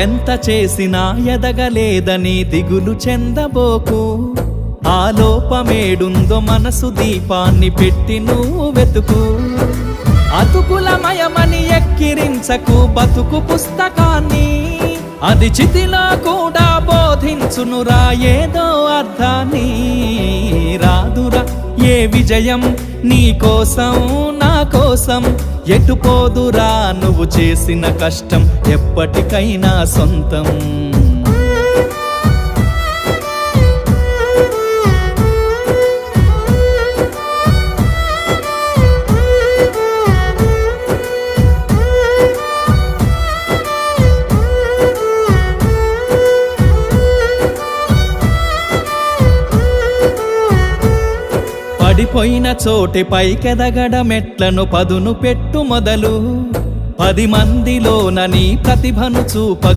ఎంత చేసినా ఎదగలేదని దిగులు చెందబోకు. ఆ లోపమేడుందో మనసు దీపాన్ని పెట్టి నువ్వు వెతుకు. అతుకులమయమని ఎక్కిరించకు బతుకు పుస్తకాన్ని, అది చితిలో కూడా బోధించునురా ఏదో అర్థాన్ని. రాదురా ఏ విజయం నీ కోసం నా కోసం, ఎటుపోదురా నువ్వు చేసిన కష్టం ఎప్పటికైనా సొంతం. పడిపోయిన చోటి పైకెదగడమెట్లను పదును పెట్టు మొదలు. 10 మందిలోన నీ ప్రతిభను చూప